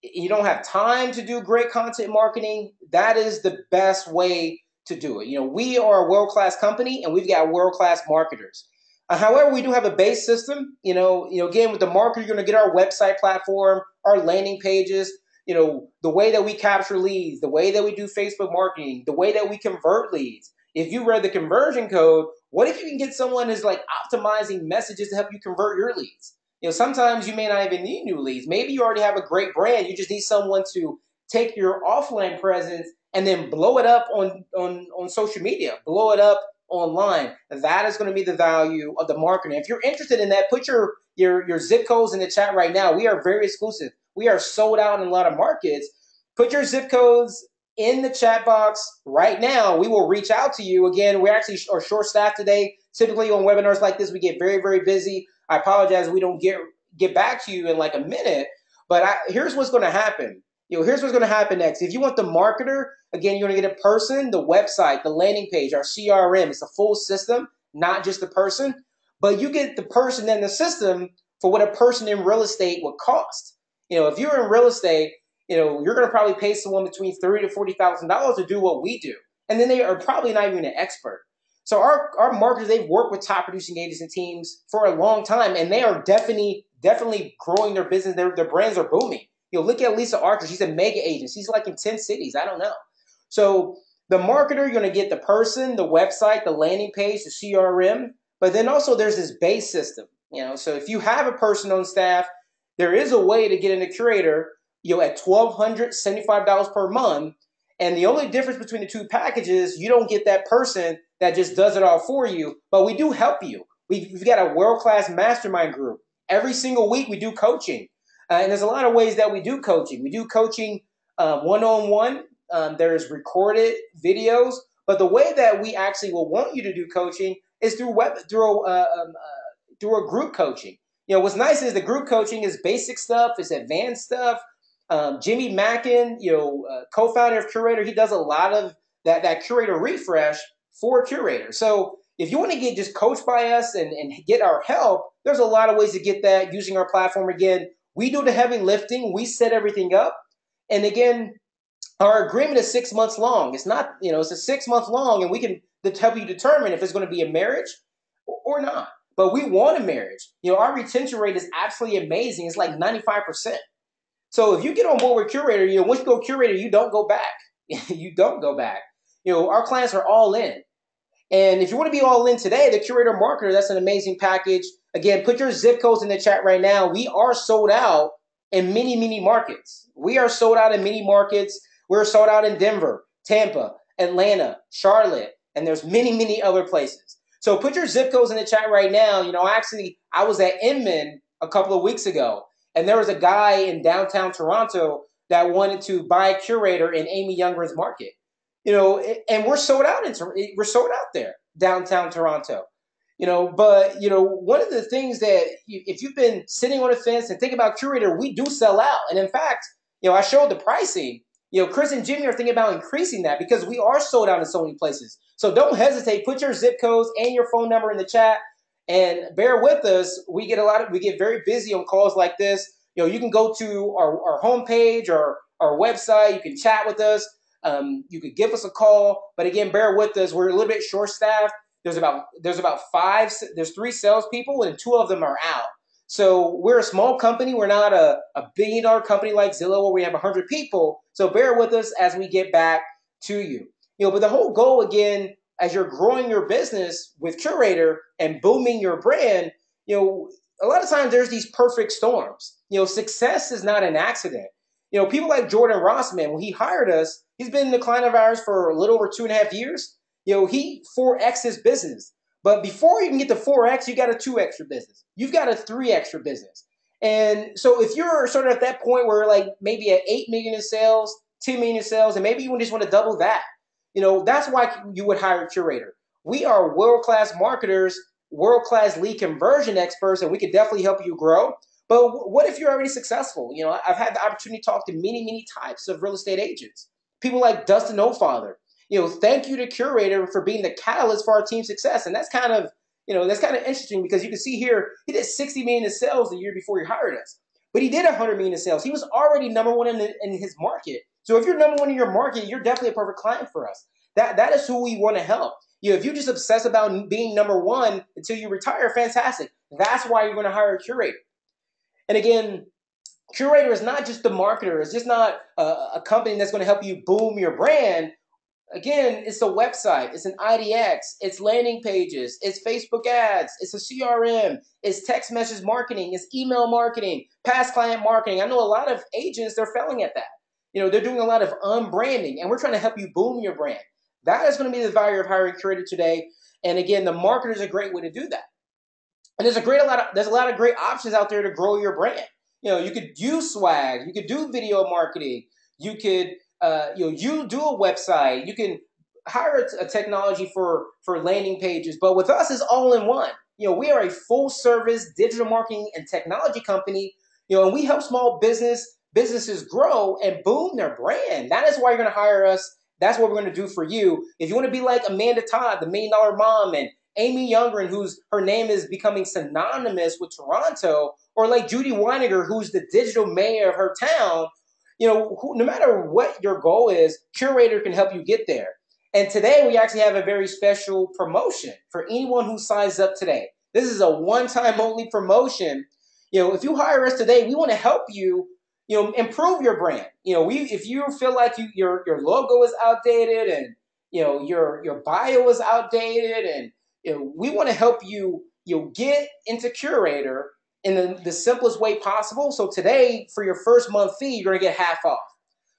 you don't have time to do great content marketing, that is the best way to do it. We are a world-class company and we've got world-class marketers. However, we do have a base system. Again, with the marketer, you're going to get our website platform, our landing pages, the way that we capture leads, the way that we do Facebook marketing, the way that we convert leads. If you read the conversion code, what if you can get someone who's like optimizing messages to help you convert your leads? Sometimes you may not even need new leads. Maybe you already have a great brand. You just need someone to take your offline presence and then blow it up on social media, blow it up online. That is going to be the value of the marketing. If you're interested in that, put your zip codes in the chat right now. We are very exclusive. We are sold out in a lot of markets. Put your zip codes in the chat box right now. We will reach out to you. Again, we actually are short-staffed today. Typically on webinars like this, we get very, very busy. I apologize we don't get back to you in like a minute, but here's what's going to happen. Here's what's going to happen next. If you want the marketer, again, you're going to get a person, the website, the landing page, our CRM. It's a full system, not just the person, but you get the person and the system for what a person in real estate would cost. If you're in real estate, you're going to probably pay someone between $30,000 to $40,000 to do what we do. And then they are probably not even an expert. So our marketers, they've worked with top producing agents and teams for a long time, and they are definitely growing their business. Their brands are booming. Look at Lisa Archer. She's a mega agent. She's like in 10 cities. I don't know. So the marketer, you're going to get the person, the website, the landing page, the CRM, but then also there's this base system. So if you have a person on staff, there is a way to get in a Curator, at $1,275 per month. And the only difference between the two packages, you don't get that person that just does it all for you, but we do help you. We've got a world-class mastermind group. Every single week we do coaching. And there's a lot of ways that we do coaching. We do coaching one-on-one. There's recorded videos. But the way that we actually will want you to do coaching is through a group coaching. What's nice is the group coaching is basic stuff, it's advanced stuff. Jimmy Mackin, co-founder of Curator, he does a lot of that Curator Refresh for Curator. So if you want to get just coached by us and get our help, there's a lot of ways to get that using our platform. Again, we do the heavy lifting. We set everything up. And again, our agreement is 6 months long. It's not, it's a 6 month long, and we can help you determine if it's going to be a marriage or not. But we want a marriage. Our retention rate is absolutely amazing. It's like 95%. So if you get on board with Curator, once you go Curator, you don't go back. You don't go back. Our clients are all in. And if you want to be all in today, the Curator Marketer, that's an amazing package. Again, put your zip codes in the chat right now. We are sold out in many, many markets. We are sold out in many markets. We're sold out in Denver, Tampa, Atlanta, Charlotte, and there's many, many other places. So put your zip codes in the chat right now. Actually, I was at Inman a couple of weeks ago, and there was a guy in downtown Toronto that wanted to buy a Curator in Amy Youngren's market. And we're sold out there, downtown Toronto. But one of the things that if you've been sitting on the fence and think about Curator, we do sell out. And in fact, I showed the pricing. Chris and Jimmy are thinking about increasing that because we are sold out in so many places. So don't hesitate. Put your zip codes and your phone number in the chat and bear with us. We get very busy on calls like this. You can go to our homepage or our website. You can chat with us. You could give us a call. But again, bear with us. We're a little bit short-staffed. There's 3 salespeople and 2 of them are out. So we're a small company. We're not a billion-dollar company like Zillow where we have 100 people. So bear with us as we get back to you. But the whole goal, again, as you're growing your business with Curator and booming your brand, a lot of times there's these perfect storms. Success is not an accident. People like Jordan Rossman, when he hired us, he's been a client of ours for a little over 2.5 years. He 4X his business. But before you can get to 4X, you got a 2X your business. You've got a 3X your business. And so if you're sort of at that point where like maybe at 8 million in sales, 10 million in sales, and maybe you just want to double that, that's why you would hire a Curator. We are world-class marketers, world-class lead conversion experts, and we can definitely help you grow. But what if you're already successful? I've had the opportunity to talk to many, many types of real estate agents. People like Dustin O'Father. Thank you to Curator for being the catalyst for our team's success. And that's kind of interesting because you can see here, he did 60 million in sales the year before he hired us. But he did 100 million in sales. He was already number one in his market. So if you're number one in your market, you're definitely a perfect client for us. That is who we want to help. If you just obsess about being number one until you retire, fantastic. That's why you're going to hire a Curator. And again, Curator is not just the marketer. It's just not a company that's going to help you boom your brand. Again, it's a website. It's an IDX. It's landing pages. It's Facebook ads. It's a CRM. It's text message marketing. It's email marketing, past client marketing. I know a lot of agents, they're failing at that. They're doing a lot of unbranding, and we're trying to help you boom your brand. That is going to be the value of hiring Curator today. And again, the marketer is a great way to do that. And there's a lot of great options out there to grow your brand. You could use swag. You could do video marketing. You could, you do a website. You can hire a technology for landing pages. But with us, it's all in one. We are a full service digital marketing and technology company. And we help small businesses grow and boom their brand. That is why you're going to hire us. That's what we're going to do for you. If you want to be like Amanda Todd, the $1 Million Mom, and Amy Youngren, her name is becoming synonymous with Toronto, or like Judy Weiniger, who's the digital mayor of her town, no matter what your goal is, Curator can help you get there. And today we actually have a very special promotion for anyone who signs up today. This is a one-time only promotion. If you hire us today, we want to help you, improve your brand. If you feel like your logo is outdated and your bio is outdated, and we want to help you get into Curaytor in the simplest way possible. So today, for your first month fee, you're going to get half off.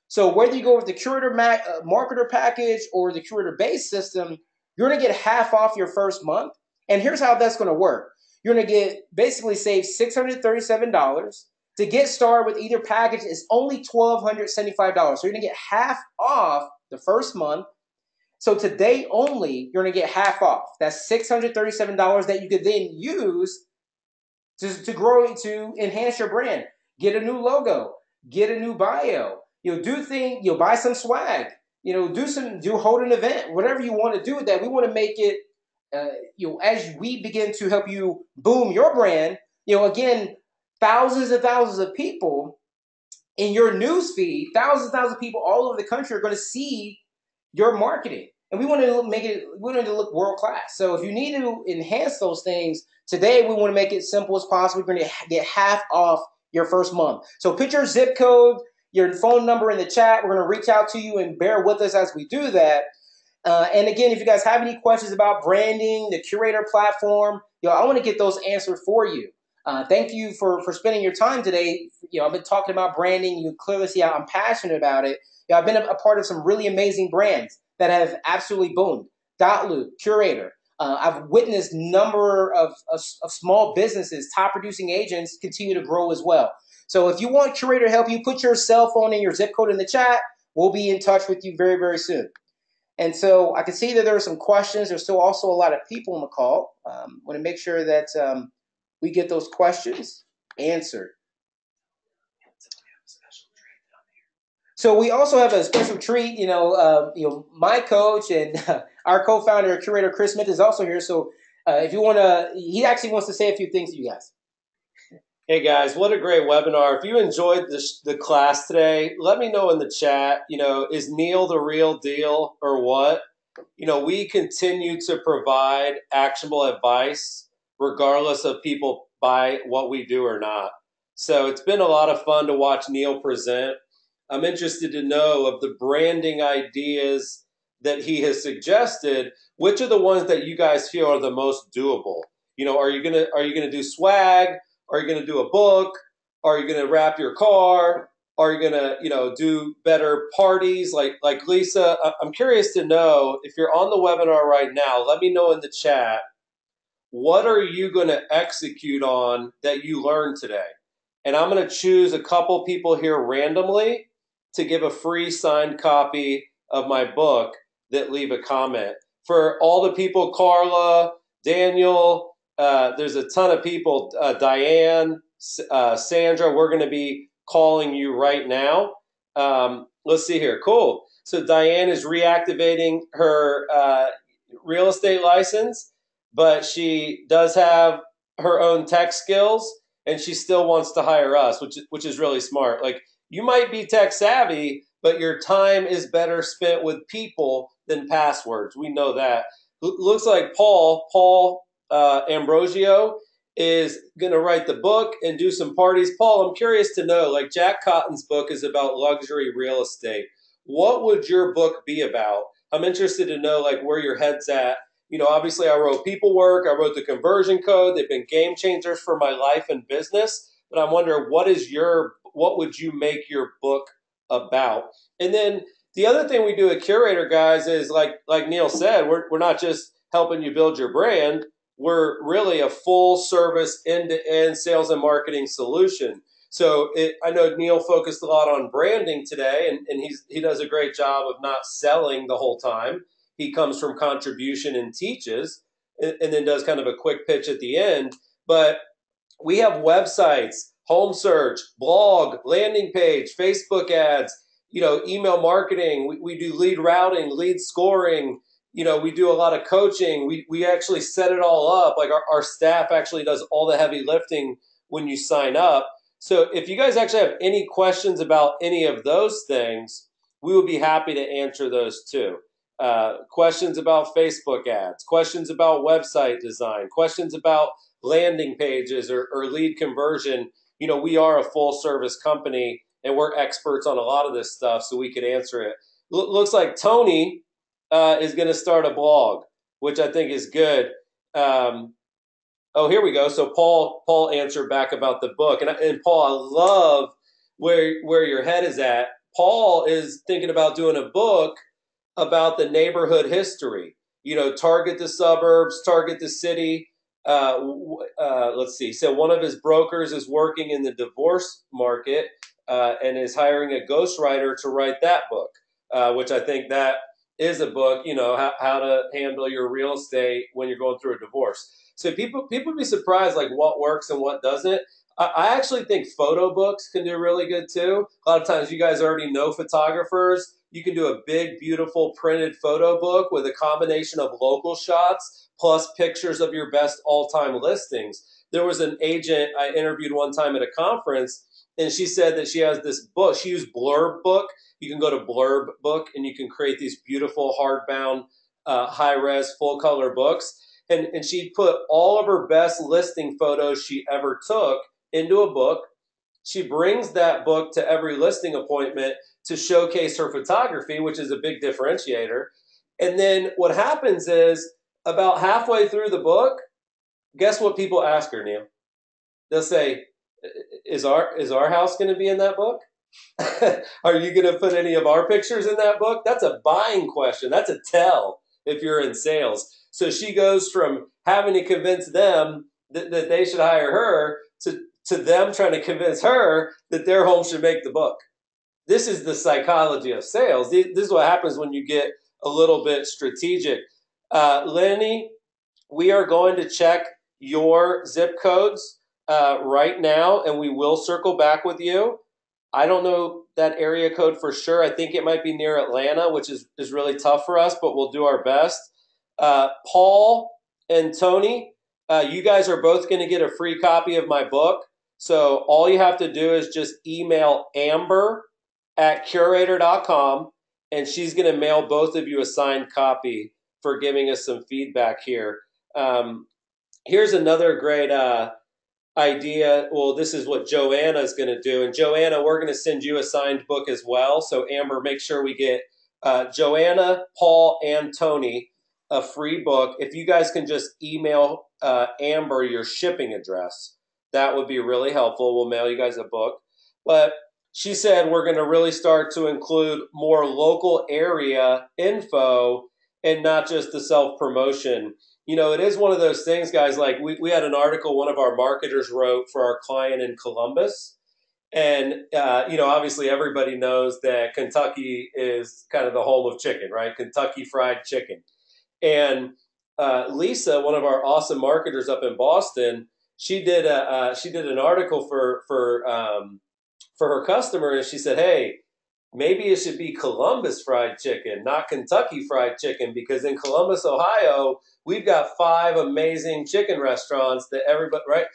So whether you go with the Curator Marketer package or the Curator Base system, you're going to get half off your first month. And here's how that's going to work. You're going to basically save $637. To get started with either package is only $1,275. So you're going to get half off the first month. So today only, you're going to get half off. That's $637 that you could then use to grow, to enhance your brand. Get a new logo. Get a new bio. Buy some swag. Hold an event. Whatever you want to do with that, we want to make it. As we begin to help you boom your brand. Again, thousands and thousands of people in your news feed, thousands of people all over the country are going to see your marketing. And we want to look world class. So if you need to enhance those things, today we want to make it simple as possible. We're going to get half off your first month. So put your zip code, your phone number in the chat. We're going to reach out to you and bear with us as we do that. And again, if you guys have any questions about branding, the Curaytor platform, I want to get those answered for you. Thank you for spending your time today. I've been talking about branding. You clearly see how I'm passionate about it. I've been a part of some really amazing brands that have absolutely boomed. Dotloop, Curaytor. I've witnessed number of small businesses, top producing agents continue to grow as well. So if you want Curaytor to help you, put your cell phone and your zip code in the chat. We'll be in touch with you very, very soon. And so I can see that there are some questions. There's still also a lot of people on the call. Want to make sure that we get those questions answered. So we also have a special treat. My coach and our co-founder, Curator Chris Smith, is also here. So if you want to, he actually wants to say a few things to you guys. Hey guys, what a great webinar. If you enjoyed the class today, let me know in the chat, is Neal the real deal or what? We continue to provide actionable advice regardless of people buy what we do or not. So it's been a lot of fun to watch Neal present. I'm interested to know of the branding ideas that he has suggested, which are the ones that you guys feel are the most doable? Are you gonna do swag? Are you going to do a book? Are you going to wrap your car? Are you going to, do better parties like Lisa? I'm curious to know, if you're on the webinar right now, let me know in the chat, what are you going to execute on that you learned today? And I'm going to choose a couple people here randomly to give a free signed copy of my book that leave a comment. For all the people, Carla, Daniel, there's a ton of people, Diane, Sandra, we're going to be calling you right now. Let's see here. Cool. So Diane is reactivating her real estate license, but she does have her own tech skills, and she still wants to hire us, which is really smart. Like, you might be tech savvy, but your time is better spent with people than passwords. We know that. Looks like Paul Ambrosio is going to write the book and do some parties. Paul, I'm curious to know, like, Jack Cotton's book is about luxury real estate. What would your book be about? I'm interested to know, like, where your head's at. Obviously I wrote People Work. I wrote the Conversion Code. They've been game changers for my life and business. But I'm wondering, what would you make your book about? And then the other thing we do at Curaytor, guys, is like Neal said, we're not just helping you build your brand. We're really a full service end-to-end sales and marketing solution. So I know Neal focused a lot on branding today, and he does a great job of not selling the whole time. He comes from contribution and teaches, and then does kind of a quick pitch at the end. But we have websites, home search, blog, landing page, Facebook ads, email marketing. We do lead routing, lead scoring. We do a lot of coaching. We actually set it all up. Like, our staff actually does all the heavy lifting when you sign up. So if you guys actually have any questions about any of those things, we would be happy to answer those too. Questions about Facebook ads, questions about website design, questions about landing pages or lead conversion. We are a full service company, and we're experts on a lot of this stuff, so we could answer it. Looks like Tony is going to start a blog, which I think is good. Oh, here we go. So Paul answered back about the book, and Paul, I love where your head is at. Paul is thinking about doing a book about the neighborhood history. Target the suburbs, target the city. Let's see. So one of his brokers is working in the divorce market and is hiring a ghostwriter to write that book, which I think that is a book. How to handle your real estate when you're going through a divorce. So people be surprised like what works and what doesn't. I actually think photo books can do really good too. A lot of times you guys already know photographers. You can do a big, beautiful printed photo book with a combination of local shots plus pictures of your best all-time listings. There was an agent I interviewed one time at a conference, and she said that she has this book. She used Blurb Book. You can go to Blurb Book, and you can create these beautiful hardbound, high-res, full-color books. And she put all of her best listing photos she ever took into a book. She brings that book to every listing appointment to showcase her photography, which is a big differentiator. And then what happens is about halfway through the book, guess what people ask her, Neal? They'll say, is our house going to be in that book? Are you going to put any of our pictures in that book? That's a buying question. That's a tell if you're in sales. So she goes from having to convince them that they should hire her to them trying to convince her that their home should make the book. This is the psychology of sales. This is what happens when you get a little bit strategic. Lenny, we are going to check your zip codes right now, and we will circle back with you. I don't know that area code for sure. I think it might be near Atlanta, which is really tough for us, but we'll do our best. Paul and Tony, you guys are both going to get a free copy of my book. So all you have to do is just email Amber at Curator.com, and she's going to mail both of you a signed copy for giving us some feedback here. Here's another great idea. Well, this is what Joanna is going to do. And Joanna, we're going to send you a signed book as well. So Amber, make sure we get Joanna, Paul, and Tony a free book. If you guys can just email Amber your shipping address, that would be really helpful. We'll mail you guys a book. But she said we're going to really start to include more local area info and not just the self-promotion. It is one of those things, guys, like we had an article one of our marketers wrote for our client in Columbus. And, obviously everybody knows that Kentucky is kind of the home of chicken, right? Kentucky Fried Chicken. And Lisa, one of our awesome marketers up in Boston, she did an article for her customer, and she said, "Hey, maybe it should be Columbus Fried Chicken, not Kentucky Fried Chicken, because in Columbus, Ohio, we've got 5 amazing chicken restaurants that everybody, right?"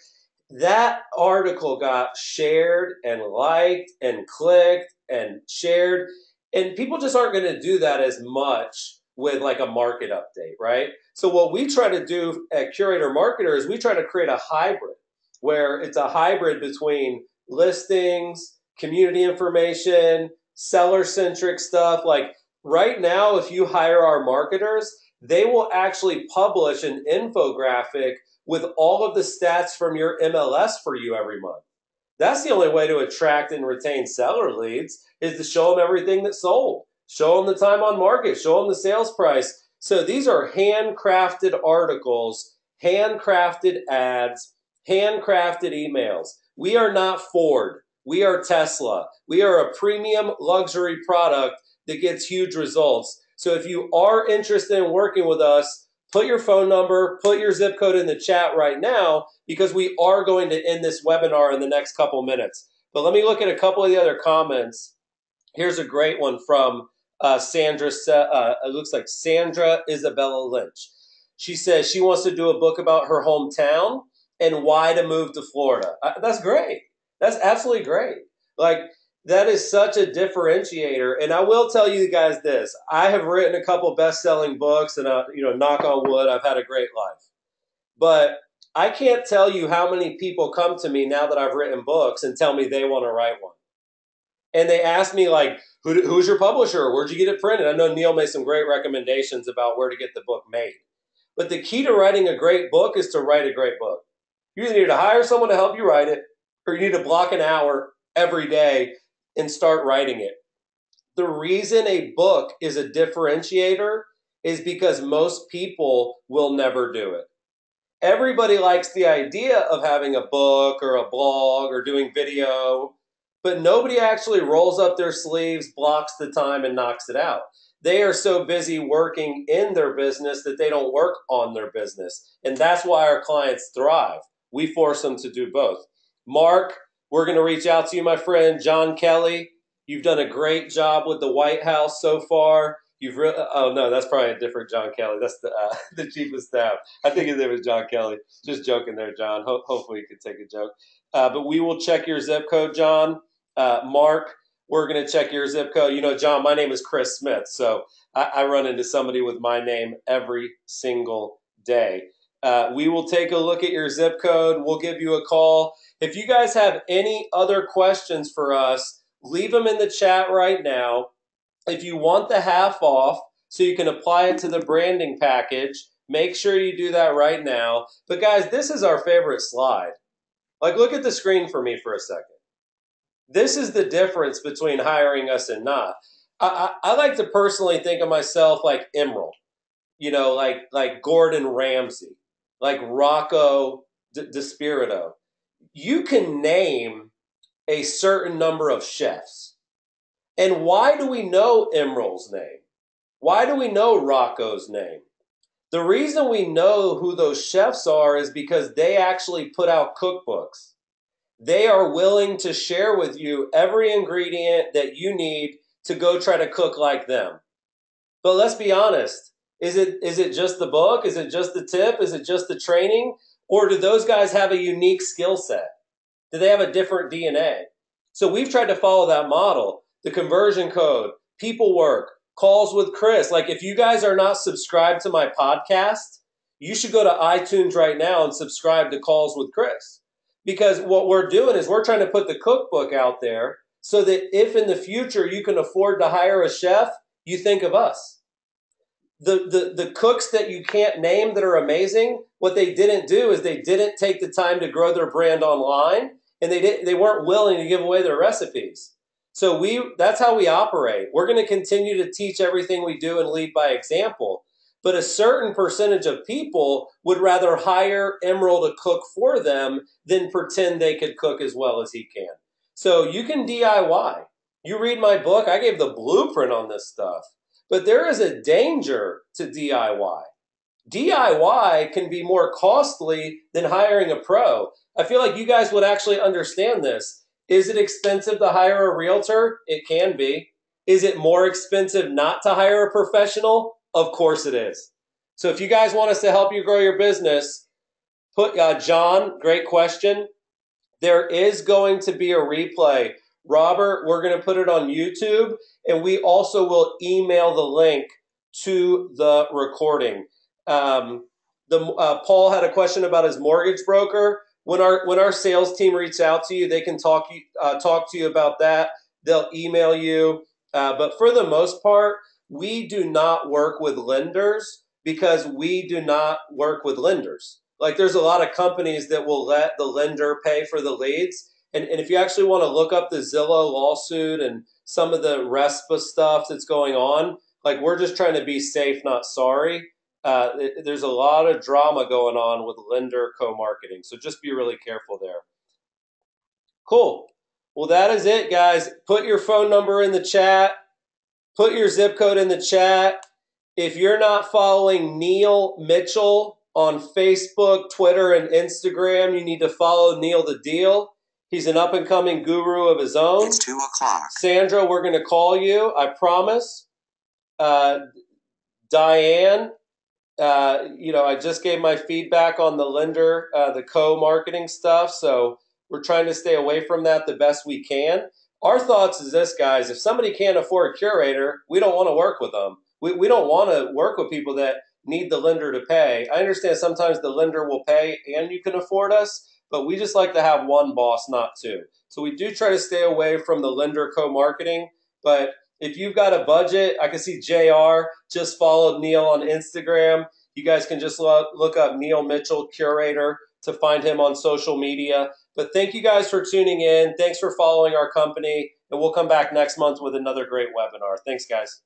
That article got shared and liked and clicked and shared, and people just aren't going to do that as much with like a market update, right? So what we try to do at Curator Marketer is we try to create a hybrid where it's a hybrid between listings, community information, seller-centric stuff. Like right now, if you hire our marketers, they will actually publish an infographic with all of the stats from your MLS for you every month. That's the only way to attract and retain seller leads, is to show them everything that sold. Show them the time on market, show them the sales price. So these are handcrafted articles, handcrafted ads, handcrafted emails. We are not Ford. We are Tesla. We are a premium luxury product that gets huge results. So if you are interested in working with us, put your phone number, put your zip code in the chat right now, because we are going to end this webinar in the next couple minutes. But let me look at a couple of the other comments. Here's a great one from Sandra. It looks like Sandra Isabella Lynch. She says she wants to do a book about her hometown and why to move to Florida. That's great. That's absolutely great. Like, that is such a differentiator. And I will tell you guys this. I have written a couple best-selling books, and knock on wood, I've had a great life. But I can't tell you how many people come to me now that I've written books and tell me they want to write one. And they ask me, like, who's your publisher? Where'd you get it printed? I know Neal made some great recommendations about where to get the book made. But the key to writing a great book is to write a great book. You either need to hire someone to help you write it, or you need to block an hour every day and start writing it. The reason a book is a differentiator is because most people will never do it. Everybody likes the idea of having a book or a blog or doing video, but nobody actually rolls up their sleeves, blocks the time, and knocks it out. They are so busy working in their business that they don't work on their business. And that's why our clients thrive. We force them to do both. Mark, we're going to reach out to you, my friend. John Kelly, you've done a great job with the White House so far. Oh no, that's probably a different John Kelly. That's the chief of staff. I think his name was John Kelly. Just joking there, John. Hopefully you can take a joke. But we will check your zip code, John. Mark, we're going to check your zip code. You know, John, my name is Chris Smith, so I run into somebody with my name every single day. We will take a look at your zip code. We'll give you a call. If you guys have any other questions for us, leave them in the chat right now. If you want the half off so you can apply it to the branding package, make sure you do that right now. But guys, this is our favorite slide. Like, look at the screen for me for a second. This is the difference between hiring us and not. I like to personally think of myself like Emerald, you know, like Gordon Ramsay, like Rocco DiSpirito. You can name a certain number of chefs. And why do we know Emerald's name? Why do we know Rocco's name? The reason we know who those chefs are is because they actually put out cookbooks. They are willing to share with you every ingredient that you need to go try to cook like them. But let's be honest. Is it just the book? Is it just the tip? Is it just the training? Or do those guys have a unique skill set? Do they have a different DNA? So we've tried to follow that model. The conversion code, people work, calls with Chris. Like, if you guys are not subscribed to my podcast, you should go to iTunes right now and subscribe to Calls with Chris. Because what we're doing is we're trying to put the cookbook out there so that if in the future you can afford to hire a chef, you think of us. The cooks that you can't name that are amazing, what they didn't do is they didn't take the time to grow their brand online, and they weren't willing to give away their recipes. So that's how we operate. We're going to continue to teach everything we do and lead by example. But a certain percentage of people would rather hire Emerald to cook for them than pretend they could cook as well as he can. So you can DIY. You read my book, I gave the blueprint on this stuff. But there is a danger to DIY. DIY can be more costly than hiring a pro. I feel like you guys would actually understand this. Is it expensive to hire a realtor? It can be. Is it more expensive not to hire a professional? Of course it is. So if you guys want us to help you grow your business, put John, great question. There is going to be a replay. Robert, we're going to put it on YouTube, and we also will email the link to the recording. Paul had a question about his mortgage broker. When our sales team reaches out to you, they can talk to you about that. They'll email you. But for the most part, we do not work with lenders because we do not work with lenders. Like, there's a lot of companies that will let the lender pay for the leads. And if you actually want to look up the Zillow lawsuit and some of the RESPA stuff that's going on, like, we're just trying to be safe, not sorry. There's a lot of drama going on with lender co-marketing. So just be really careful there. Cool. Well, that is it, guys. Put your phone number in the chat. Put your zip code in the chat. If you're not following Neal Mitchell on Facebook, Twitter, and Instagram, you need to follow Neal the Deal. He's an up-and-coming guru of his own. It's 2 o'clock. Sandra, we're going to call you. I promise. Diane, I just gave my feedback on the lender, the co-marketing stuff. So we're trying to stay away from that the best we can. Our thoughts is this, guys. If somebody can't afford a curator, we don't want to work with them. We don't want to work with people that need the lender to pay. I understand sometimes the lender will pay and you can afford us, but we just like to have one boss, not two. So we do try to stay away from the lender co-marketing, but if you've got a budget, I can see JR just followed Neal on Instagram. You guys can just look up Neal Mitchell, Curator, to find him on social media. But thank you guys for tuning in. Thanks for following our company, and we'll come back next month with another great webinar. Thanks, guys.